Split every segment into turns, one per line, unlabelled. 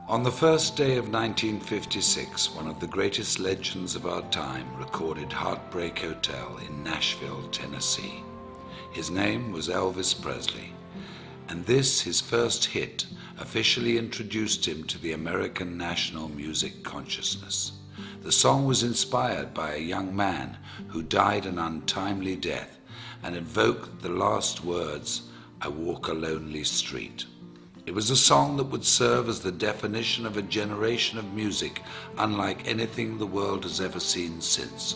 On the first day of 1956, one of the greatest legends of our time recorded Heartbreak Hotel in Nashville, Tennessee. His name was Elvis Presley, and this, his first hit, officially introduced him to the American national music consciousness. The song was inspired by a young man who died an untimely death and evoked the last words, "I walk a lonely street." It was a song that would serve as the definition of a generation of music unlike anything the world has ever seen since.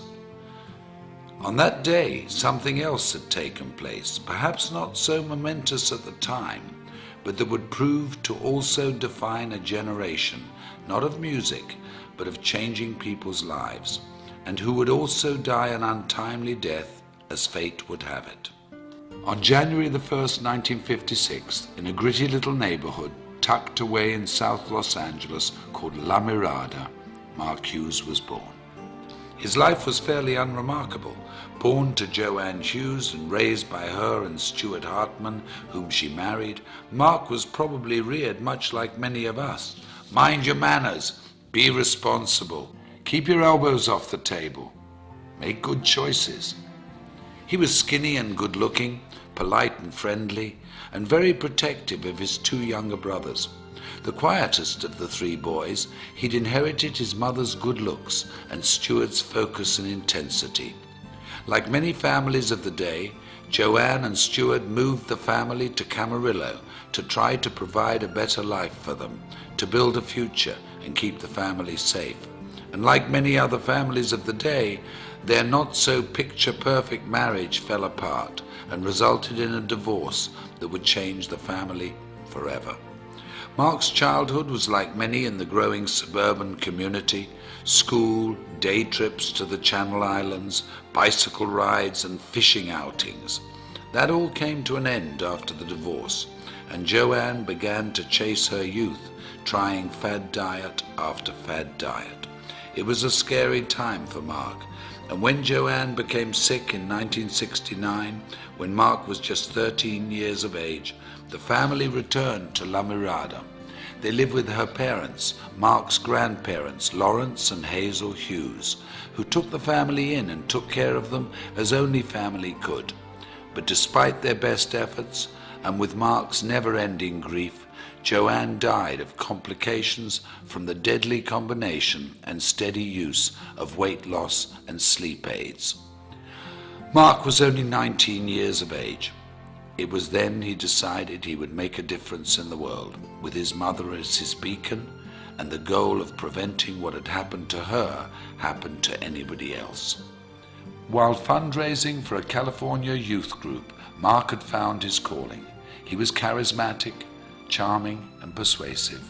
On that day, something else had taken place, perhaps not so momentous at the time, but that would prove to also define a generation, not of music, but of changing people's lives, and who would also die an untimely death as fate would have it. On January the 1st, 1956, in a gritty little neighborhood tucked away in South Los Angeles called La Mirada, Mark Hughes was born. His life was fairly unremarkable. Born to Joanne Hughes and raised by her and Stuart Hartman, whom she married, Mark was probably reared much like many of us. Mind your manners, be responsible, keep your elbows off the table, make good choices. He was skinny and good-looking, polite and friendly, and very protective of his two younger brothers. The quietest of the three boys, he'd inherited his mother's good looks and Stuart's focus and intensity. Like many families of the day, Joanne and Stuart moved the family to Camarillo to try to provide a better life for them, to build a future and keep the family safe. And like many other families of the day, their not-so-picture-perfect marriage fell apart and resulted in a divorce that would change the family forever. Mark's childhood was like many in the growing suburban community: school, day trips to the Channel Islands, bicycle rides and fishing outings. That all came to an end after the divorce, and Joanne began to chase her youth, trying fad diet after fad diet. It was a scary time for Mark, and when Joanne became sick in 1969, when Mark was just 13 years of age, the family returned to La Mirada. They lived with her parents, Mark's grandparents, Lorenz and Hazel Hughes, who took the family in and took care of them as only family could. But despite their best efforts, and with Mark's never-ending grief, Joanne died of complications from the deadly combination and steady use of weight loss and sleep aids. Mark was only 19 years of age. It was then he decided he would make a difference in the world, with his mother as his beacon, and the goal of preventing what had happened to her happened to anybody else. While fundraising for a California youth group, Mark had found his calling. He was charismatic, charming and persuasive.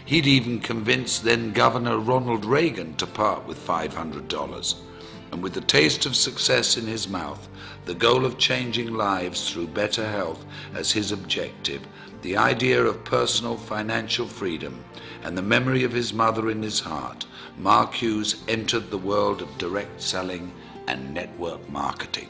He'd even convinced then Governor Ronald Reagan to part with $500. And with the taste of success in his mouth, the goal of changing lives through better health as his objective, the idea of personal financial freedom, and the memory of his mother in his heart, Mark Hughes entered the world of direct selling and network marketing.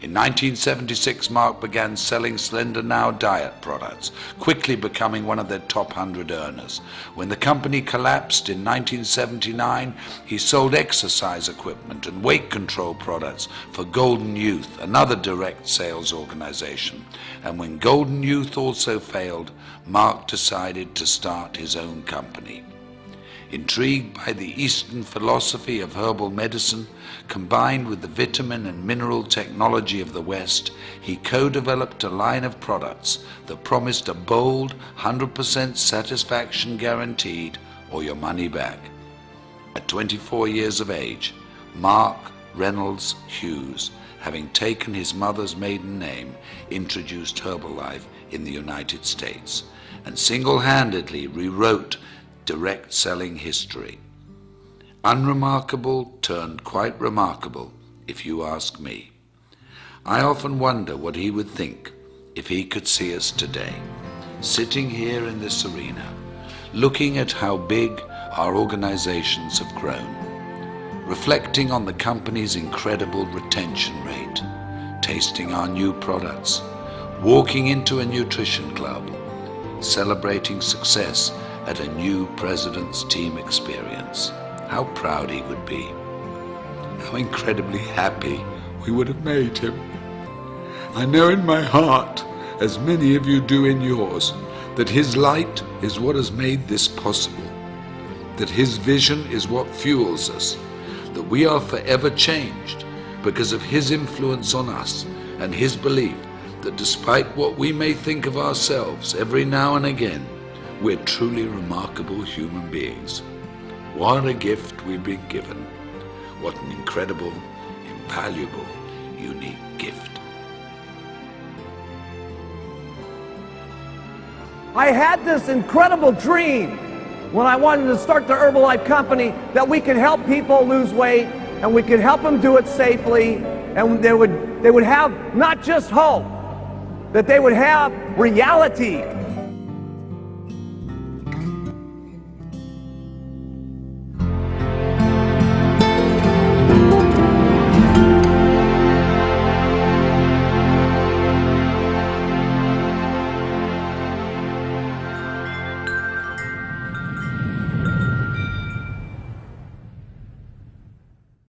In 1976, Mark began selling Slender Now diet products, quickly becoming one of their top 100 earners. When the company collapsed in 1979, he sold exercise equipment and weight control products for Golden Youth, another direct sales organization. And when Golden Youth also failed, Mark decided to start his own company. Intrigued by the Eastern philosophy of herbal medicine, combined with the vitamin and mineral technology of the West, he co-developed a line of products that promised a bold 100% satisfaction guaranteed or your money back. At 24 years of age, Mark Reynolds Hughes, having taken his mother's maiden name, introduced Herbalife in the United States and single-handedly rewrote direct selling history. Unremarkable turned quite remarkable, if you ask me. I often wonder what he would think if he could see us today, sitting here in this arena, looking at how big our organizations have grown, reflecting on the company's incredible retention rate, tasting our new products, walking into a nutrition club, celebrating success at a new president's team experience, how proud he would be. How incredibly happy we would have made him. I know in my heart, as many of you do in yours, that his light is what has made this possible, that his vision is what fuels us, that we are forever changed because of his influence on us and his belief that despite what we may think of ourselves every now and again, we're truly remarkable human beings. What a gift we've been given. What an incredible, invaluable, unique gift.
I had this incredible dream when I wanted to start the Herbalife company that we could help people lose weight and we could help them do it safely, and they would have not just hope, that they would have reality